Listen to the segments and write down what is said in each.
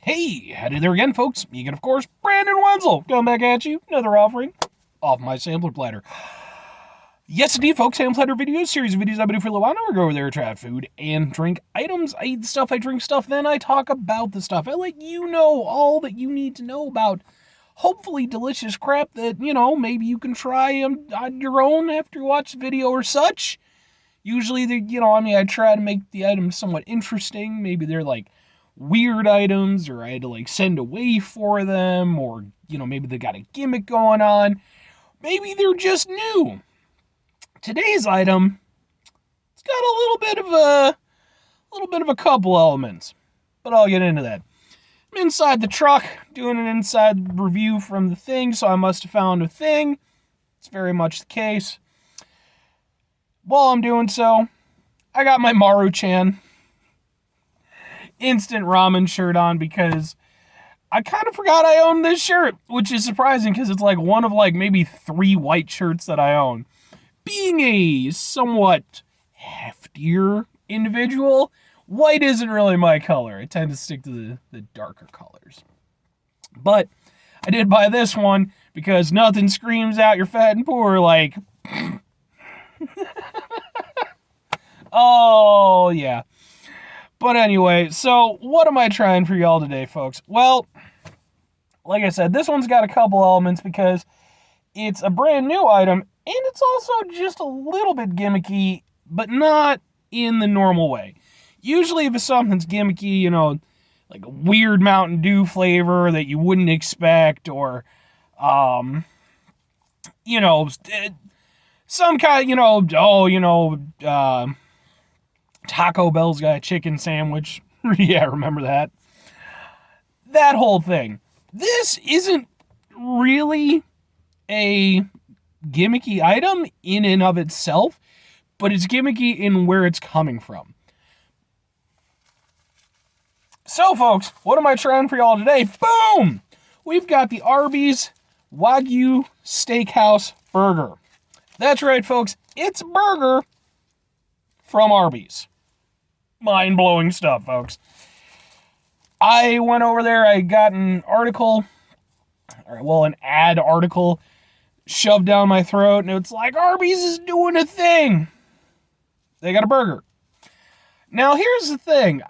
Hey, howdy there again, folks. You can, of course, Brandon Wenzel coming back at you. Another offering off my sampler platter. Yes, indeed, folks. Sampler platter videos, series of videos I've been doing for a little while now. We go over there, try food and drink items. I eat stuff, I drink stuff, then I talk about the stuff. I let you know all that you need to know about hopefully delicious crap that, maybe you can try on your own after you watch the video or such. Usually, I try to make the items somewhat interesting. Maybe they're like weird items, or I had to send away for them, or maybe they got a gimmick going on. Maybe they're just new. Today's item, it's got a little bit of a couple elements, but I'll get into that. I'm inside the truck doing an inside review from the thing, so I must have found a thing. It's very much the case. While I'm doing so, I got my Maru-chan instant ramen shirt on because I kind of forgot I owned this shirt, which is surprising because it's one of maybe 3 white shirts that I own. Being a somewhat heftier individual, white isn't really my color. I tend to stick to the darker colors. But I did buy this one because nothing screams out you're fat and poor like... Oh, yeah. But anyway, so what am I trying for y'all today, folks? Well, like I said, this one's got a couple elements because it's a brand new item, and it's also just a little bit gimmicky, but not in the normal way. Usually if something's gimmicky, like a weird Mountain Dew flavor that you wouldn't expect, or, some kind, Taco Bell's got a chicken sandwich. Yeah, remember that? That whole thing. This isn't really a gimmicky item in and of itself, but it's gimmicky in where it's coming from. So, folks, what am I trying for y'all today? Boom! We've got the Arby's Wagyu Steakhouse burger. That's right, folks. It's a burger from Arby's. Mind-blowing stuff, folks. I went over there, I got an ad article shoved down my throat, and it's like, Arby's is doing a thing. They got a burger. Now, here's the thing.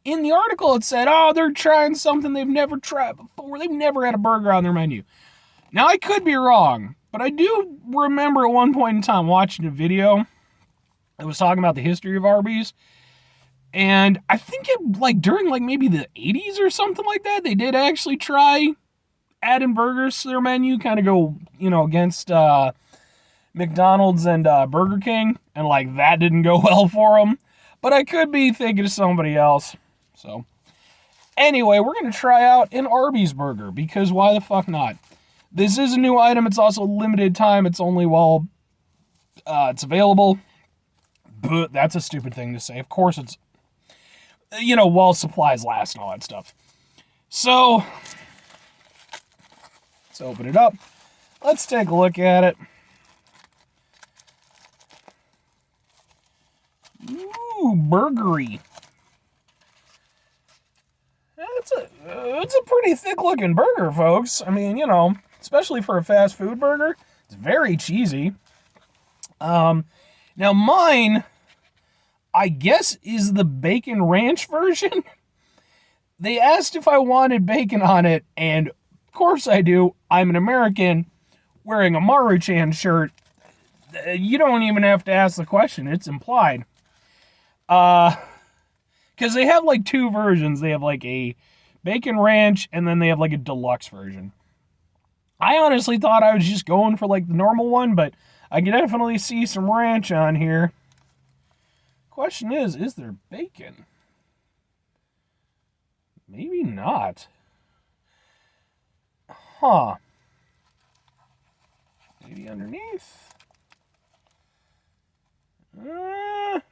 In the article, it said, they're trying something they've never tried before. They've never had a burger on their menu. Now, I could be wrong, but I do remember at one point in time watching a video that was talking about the history of Arby's. And I think during maybe the 80s or something like that, they did actually try adding burgers to their menu, kind of go, against McDonald's and Burger King. And that didn't go well for them. But I could be thinking of somebody else. So anyway, we're going to try out an Arby's burger because why the fuck not? This is a new item. It's also limited time. It's only while it's available. But that's a stupid thing to say. Of course it's, while supplies last and all that stuff. So, let's open it up. Let's take a look at it. Ooh, burgery. It's a pretty thick-looking burger, folks. I mean, especially for a fast food burger, it's very cheesy. Now mine, I guess, is the bacon ranch version. They asked if I wanted bacon on it, and of course I do. I'm an American wearing a Maru-chan shirt. You don't even have to ask the question. It's implied. Because they have 2 versions. They have a bacon ranch, and then they have a deluxe version. I honestly thought I was just going for the normal one, but I can definitely see some ranch on here. Question is there bacon? Maybe not. Huh. Maybe underneath?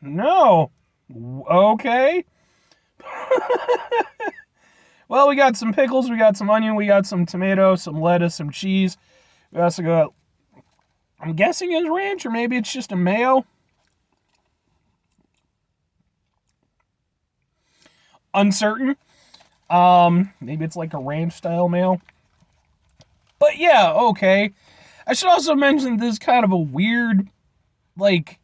No. Okay. Well, we got some pickles, we got some onion, we got some tomato, some lettuce, some cheese. We also got, I'm guessing it's ranch, or maybe it's just a mayo. Uncertain. Maybe it's like a ranch style mayo. But yeah, okay. I should also mention this is kind of a weird, like,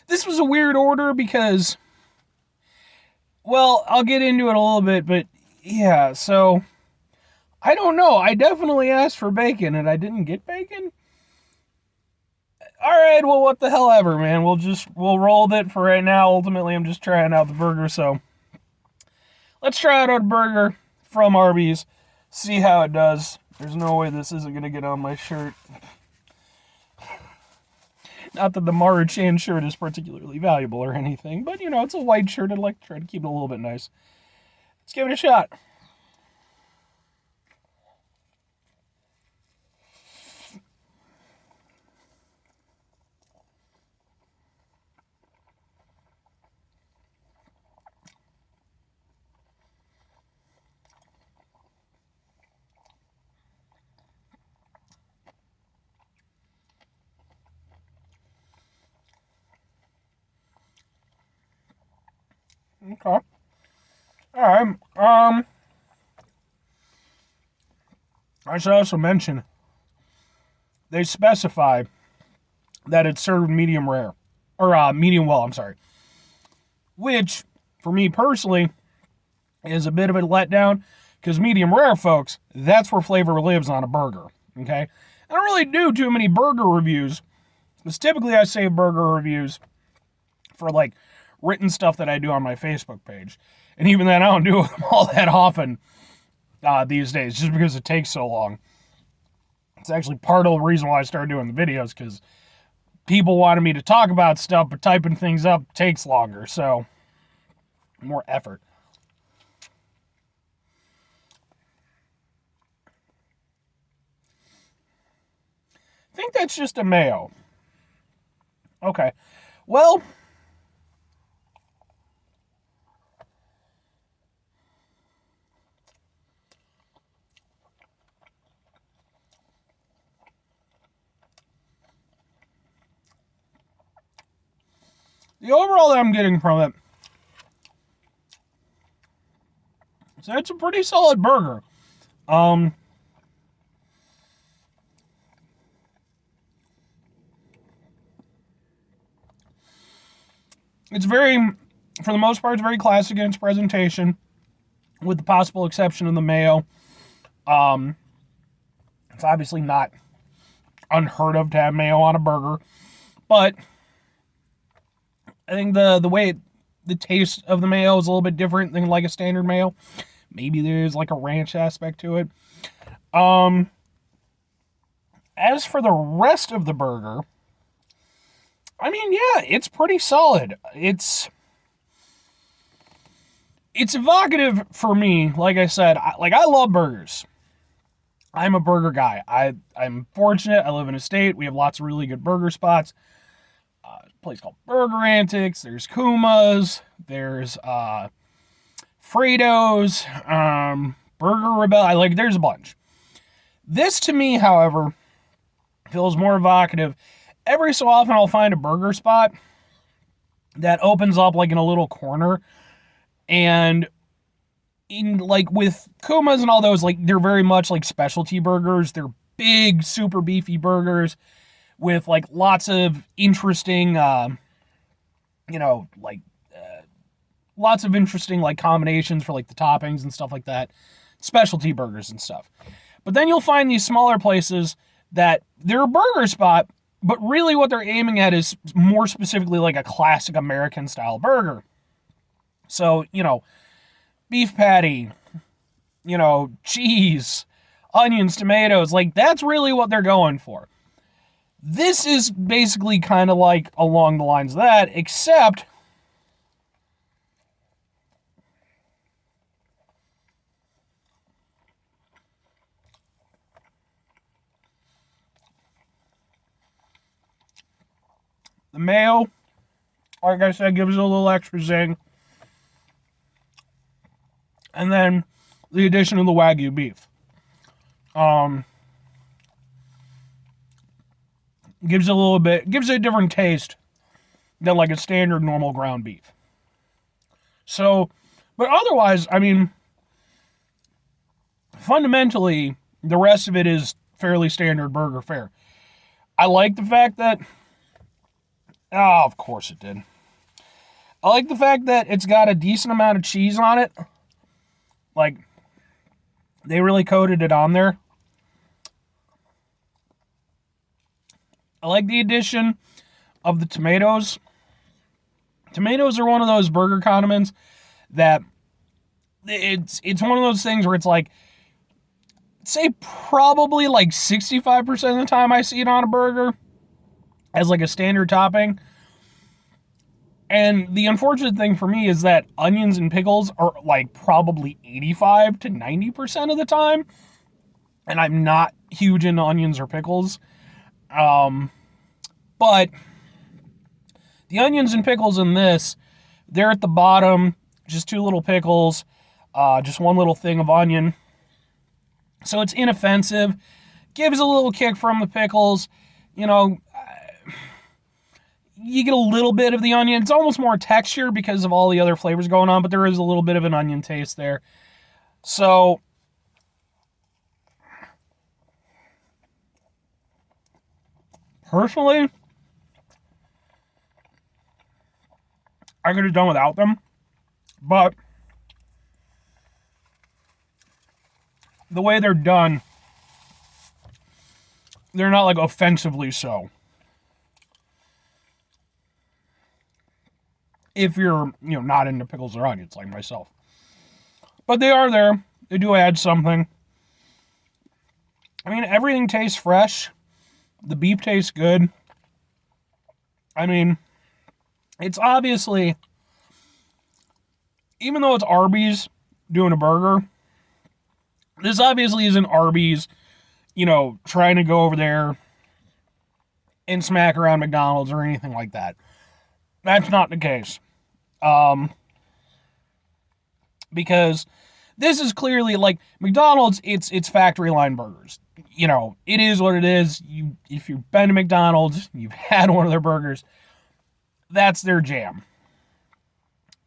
this was a weird order because, well, I'll get into it a little bit, but yeah, so I don't know. I definitely asked for bacon and I didn't get bacon. All right, well, what the hell ever, man. We'll roll with it for right now. Ultimately, I'm just trying out the burger, so let's try out a burger from Arby's, see how it does. There's no way this isn't going to get on my shirt. Not that the Mara Chan shirt is particularly valuable or anything, but, you know, it's a white shirt. I'd like to try to keep it a little bit nice. Let's give it a shot. Okay. Alright. I should also mention they specify that it's served medium rare. Or medium well, I'm sorry. Which, for me personally, is a bit of a letdown. Because medium rare, folks, that's where flavor lives on a burger. Okay? I don't really do too many burger reviews. Because typically I save burger reviews for like written stuff that I do on my Facebook page. And even then, I don't do them all that often these days, just because it takes so long. It's actually part of the reason why I started doing the videos, because people wanted me to talk about stuff, but typing things up takes longer, so more effort. I think that's just a mayo. Okay. Well, the overall that I'm getting from it, so it's a pretty solid burger. It's very, for the most part, it's very classic in its presentation, with the possible exception of the mayo. It's obviously not unheard of to have mayo on a burger, but I think the way the taste of the mayo is a little bit different than like a standard mayo. Maybe there's like a ranch aspect to it. As for the rest of the burger, I mean, yeah, it's pretty solid. It's evocative for me. Like I said, I love burgers. I'm a burger guy. I'm fortunate. I live in a state. We have lots of really good burger spots. A place called Burger Antics. There's Kuma's. There's Frito's. Burger Rebel. There's a bunch. This, to me, however, feels more evocative. Every so often, I'll find a burger spot that opens up like in a little corner, and with Kuma's and all those, they're very much like specialty burgers. They're big, super beefy burgers with lots of interesting, lots of interesting combinations for the toppings and stuff like that. Specialty burgers and stuff. But then you'll find these smaller places that they're a burger spot, but really what they're aiming at is more specifically like a classic American style burger. So, beef patty, cheese, onions, tomatoes, that's really what they're going for. This is basically kind of along the lines of that, except the mayo, like I said, gives it a little extra zing. And then the addition of the Wagyu beef. Gives it a different taste than a standard normal ground beef. So, but otherwise, I mean, fundamentally, the rest of it is fairly standard burger fare. I like the fact that, oh, of course it did. I like the fact that it's got a decent amount of cheese on it. Like, they really coated it on there. I like the addition of the tomatoes. Tomatoes are one of those burger condiments that it's one of those things where it's like, say probably like 65% of the time I see it on a burger as like a standard topping. And the unfortunate thing for me is that onions and pickles are like probably 85 to 90% of the time. And I'm not huge into onions or pickles. But the onions and pickles in this, they're at the bottom, just 2 little pickles, just 1 little thing of onion. So it's inoffensive, gives a little kick from the pickles. You know, you get a little bit of the onion. It's almost more texture because of all the other flavors going on, but there is a little bit of an onion taste there. So personally, I could have done without them, but the way they're done, they're not like offensively so. If you're, not into pickles or onions like myself. But they are there. They do add something. I mean, everything tastes fresh. The beef tastes good. I mean, it's obviously, even though it's Arby's doing a burger, this obviously isn't Arby's, trying to go over there and smack around McDonald's or anything like that. That's not the case. Because this is clearly like McDonald's, it's factory line burgers. It is what it is. If you've been to McDonald's, you've had one of their burgers, that's their jam.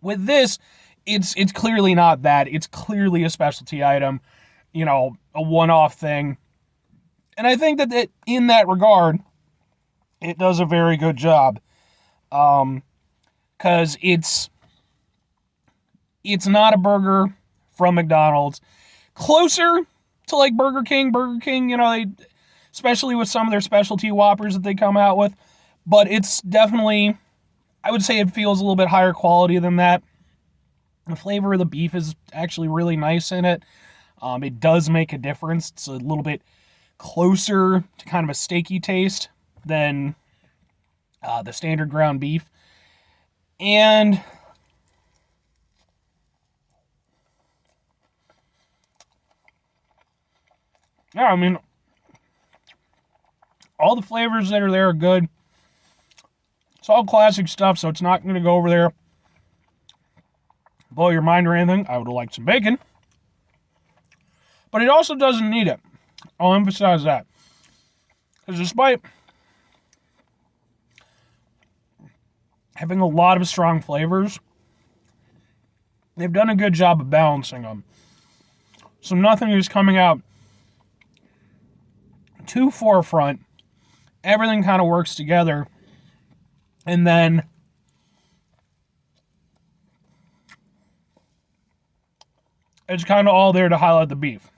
With this, it's clearly not that. It's clearly a specialty item, a one-off thing. And I think that in that regard, it does a very good job. Because it's not a burger from McDonald's. Closer to like Burger King. Burger King, they, especially with some of their specialty Whoppers that they come out with. But it's definitely, I would say it feels a little bit higher quality than that. The flavor of the beef is actually really nice in it. It does make a difference. It's a little bit closer to kind of a steaky taste than the standard ground beef. And yeah, I mean, all the flavors that are there are good. It's all classic stuff, so it's not going to go over there, blow your mind or anything. I would have liked some bacon. But it also doesn't need it. I'll emphasize that. Because despite having a lot of strong flavors, they've done a good job of balancing them. So nothing is coming out too forefront. Everything kind of works together. And then it's kind of all there to highlight the beef,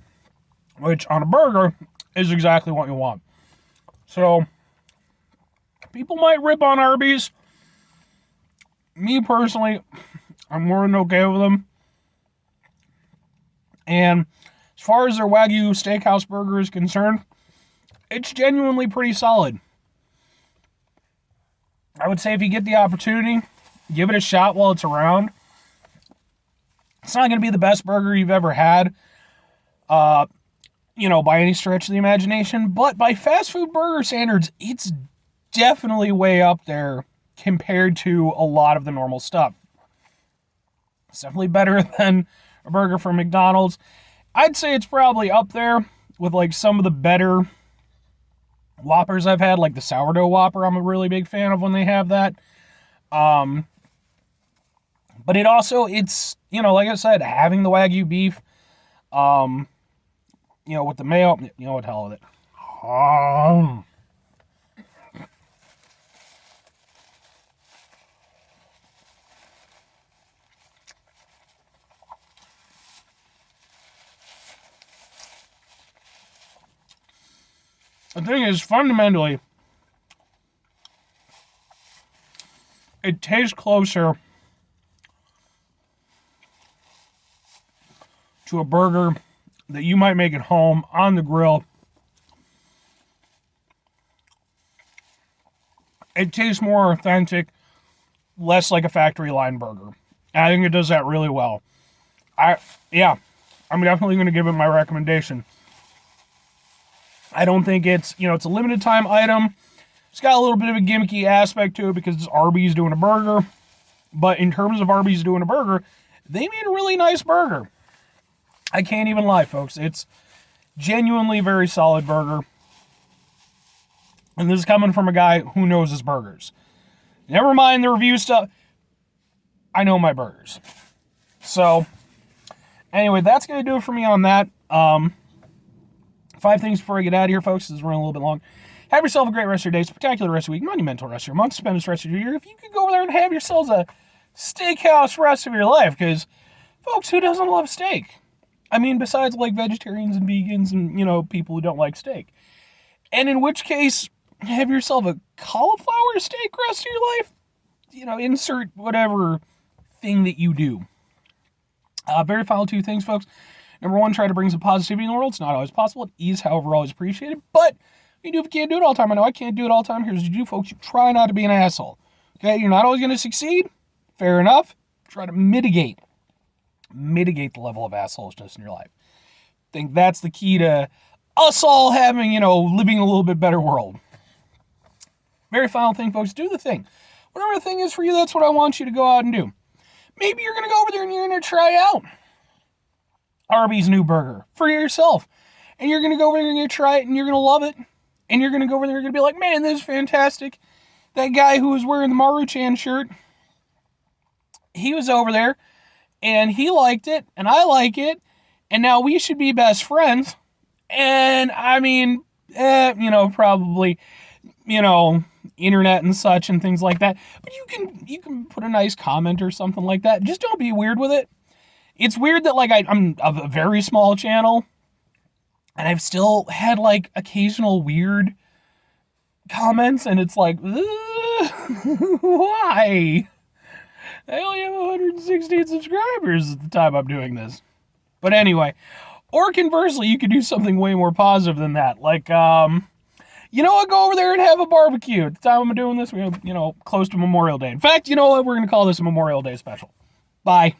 which on a burger is exactly what you want. So people might rip on Arby's. Me personally, I'm more than okay with them. And as far as their Wagyu Steakhouse burger is concerned, it's genuinely pretty solid. I would say if you get the opportunity, give it a shot while it's around. It's not going to be the best burger you've ever had, by any stretch of the imagination. But by fast food burger standards, it's definitely way up there compared to a lot of the normal stuff. It's definitely better than a burger from McDonald's. I'd say it's probably up there with like some of the better Whoppers I've had, like the sourdough Whopper. I'm a really big fan of when they have that. But it also, it's, like I said, having the Wagyu beef, with the mayo. What the hell with it. Um, the thing is, fundamentally, it tastes closer to a burger that you might make at home on the grill. It tastes more authentic, less like a factory line burger. And I think it does that really well. I'm definitely going to give it my recommendation. I don't think it's a limited time item. It's got a little bit of a gimmicky aspect to it because it's Arby's doing a burger. But in terms of Arby's doing a burger, they made a really nice burger. I can't even lie, folks. It's genuinely a very solid burger. And this is coming from a guy who knows his burgers. Never mind the review stuff. I know my burgers. So, anyway, that's going to do it for me on that. 5 things before I get out of here, folks. This is running a little bit long. Have yourself a great rest of your day, spectacular rest of your week, monumental rest of your month, stupendous rest of your year. If you could go over there and have yourselves a steakhouse rest of your life, because, folks, who doesn't love steak? I mean, besides, like, vegetarians and vegans and, people who don't like steak. And in which case, have yourself a cauliflower steak rest of your life. Insert whatever thing that you do. Very final 2 things, folks. Number 1, try to bring some positivity in the world. It's not always possible. It is, however, always appreciated. But you do if you can't do it all the time. I know I can't do it all the time. Here's what you do, folks. You try not to be an asshole. Okay? You're not always going to succeed. Fair enough. Try to mitigate the level of assholishness in your life. I think that's the key to us all having, living a little bit better world. Very final thing, folks, do the thing. Whatever the thing is for you, that's what I want you to go out and do. Maybe you're going to go over there and you're going to try out Arby's new burger for yourself. And you're going to go over there and you're going to try it and you're going to love it. And you're going to go over there and you're going to be like, man, this is fantastic. That guy who was wearing the Maruchan shirt, he was over there and he liked it and I like it. And now we should be best friends. And I mean, probably, internet and such and things like that. But you can put a nice comment or something like that. Just don't be weird with it. It's weird that I'm a very small channel and I've still had occasional weird comments and it's like, why? I only have 116 subscribers at the time I'm doing this. But anyway, or conversely, you could do something way more positive than that. I'll go over there and have a barbecue. At the time I'm doing this, we're, close to Memorial Day. In fact, you know what? We're going to call this a Memorial Day special. Bye.